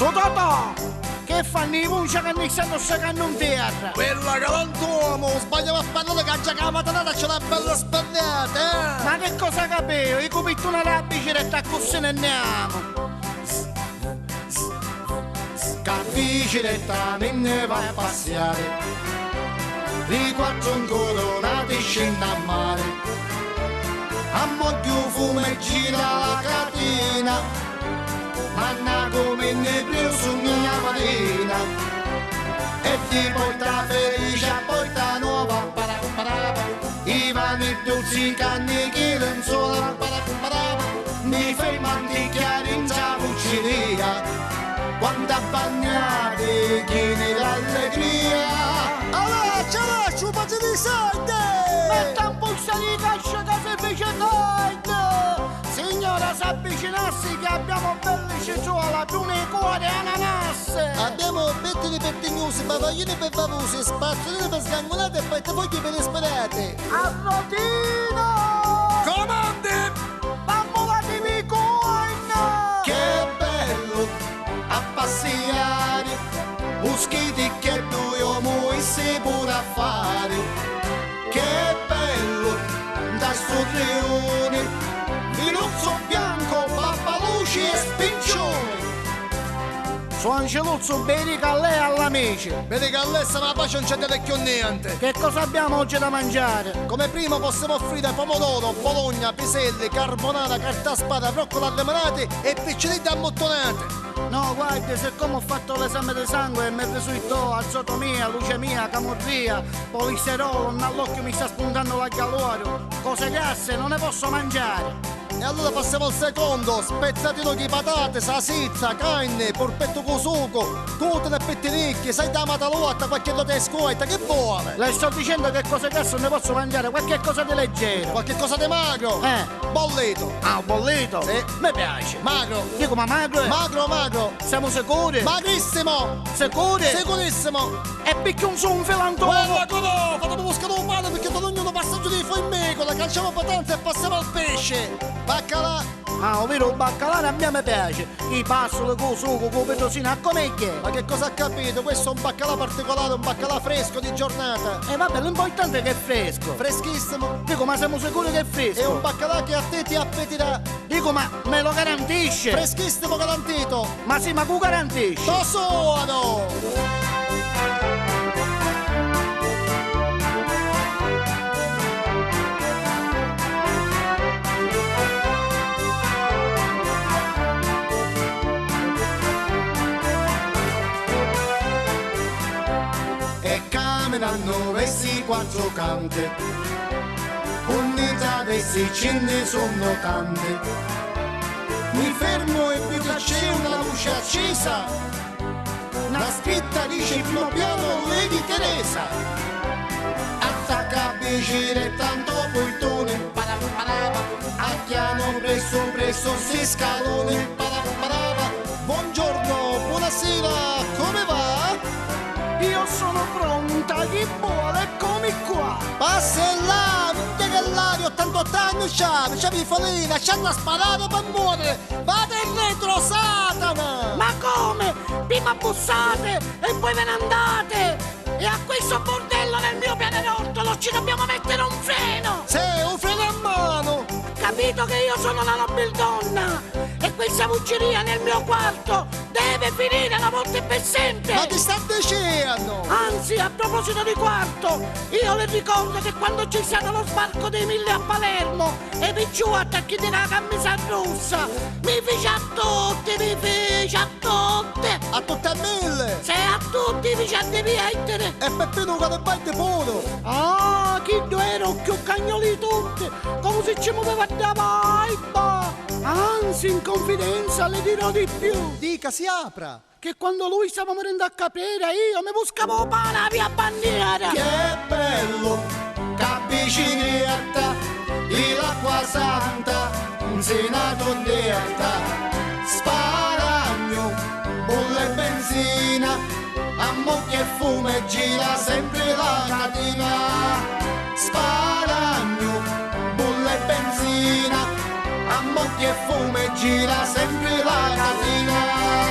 Totò! Che fanno i voce che mi stanno seccando in terra? Quella galantuomo, sbagliava a parlare che già che la matanata c'è una bella spennata, Ma che cosa capivo? I cubitto una rabbice e così ne andiamo. Capisci direttamente vai a passeare, i quattro incoronati scendono a mare, a moglio fumo e gira la catena, manna come ne preso mia marina, e ti porta felice a porta nuova, i vani dolci canni che lenzuola, mi fai manticchiare in sapucceria, quando abbagnate chiede l'allegria. Allora, ce lascio un pezzo di soldi! Metta un puzza di cascia che si fece tardi! Signora, si avvicinassi che abbiamo belle cecciola, prune cuore e ananas! Abbiamo pettini per tignosi, bavaglini per famosi, spazzolini per sgangolate e portafogli per disperate. Arrotino! Comandi! Bambola di Bitcoin! Che bello a passeare, muschiti che noi mo si pure a fare, che bello da sto leone, vinuzzo bianco, pappaluci e spincioni. Su Angeluzzo, bene che lei all'amici! Vedi che all'essa la pace non c'è più niente. Che cosa abbiamo oggi da mangiare? Come prima possiamo offrire pomodoro, bologna, piselli, carbonara, carta spada, broccoli allemanati e piccolini ammottonati. No, guardi, siccome ho fatto l'esame di sangue e mi è risultato azotomia, leucemia, camorria, polisserolo, all'occhio mi sta spuntando la galorio, cose grasse non ne posso mangiare. E allora passiamo al secondo, spezzatino di patate, salsiccia, carne, porpetto con sugo, cotone e pettinicchi, sai da matalotta, qualche lotta di scuola, che vuole? Le sto dicendo che cose grasse non ne posso mangiare, qualche cosa di leggero. Qualche cosa di magro? Bollito. Ah, bollito? Sì. Mi piace. Magro. Dico, ma magro è? Magro, magro. Siamo sicuri? Magrissimo. Sicuri? Sicurissimo. E picchiamo su un filantomo. Guarda, no, fatemi buscare un mano perché non ognuno passaggio di formicola, calciamo patanza e passiamo al pesce. Baccalà. Ah, ovvero il baccalà a me piace. I passoli con sugo, con petrosina, come che? Ma che cosa ha capito? Questo è un baccalà particolare, un baccalà fresco di giornata. E vabbè, l'importante è che è fresco. Freschissimo. Dico, ma siamo sicuri che è fresco? È un baccalà che a te ti appetirà. Dico, ma me lo garantisce? Freschissimo garantito. Ma sì, ma tu garantisci? Lo suono. Camminano versi quattro canti, unità versi ce ne sono tante. Mi fermo e vedo che c'è una luce accesa, una scritta dice primo piano Lady Teresa. Attacca vicino tanto portone, a piano presso si scalone. Buongiorno, buonasera, come va? Io sono pronta, chi vuole come qua? Passa là, minchia che l'aria, 88 anni c'avi folina, c'hanno sparato per muovere, vada indietro, Satana! Ma come? Prima bussate e poi ve ne andate! E a questo bordello nel mio pianerottolo ci dobbiamo mettere un freno! Sì, un freno a mano! Capito che io sono la nobildonna e questa bucceria nel mio quarto deve finire una volta e per sempre! Ma ti sta dicendo? Anzi, a proposito di quarto, io le ricordo che quando c'è stato lo sbarco dei 1000 a Palermo e vi giù attacchi della camisa rossa, mi fece a tutti, mi fece a tutte! A tutte a 1000! Se a tutti vi c'ha devi essere! E Peppino che ne batte puro! Ah, chi ero più cagnoli tutti, come se ci muoveva da vibe! Anzi, in confidenza le dirò di più! Dica, si apra! Che quando lui stava morendo a capire, io mi buscavo pane a via bandiera! Che bello! Capisci diretta, l'acqua santa, un senato di realtà, sparagno, bolle e benzina, a mocchi e fume gira sempre la catena, sparagno, bolle e benzina, a mocchi e fume gira sempre la catena.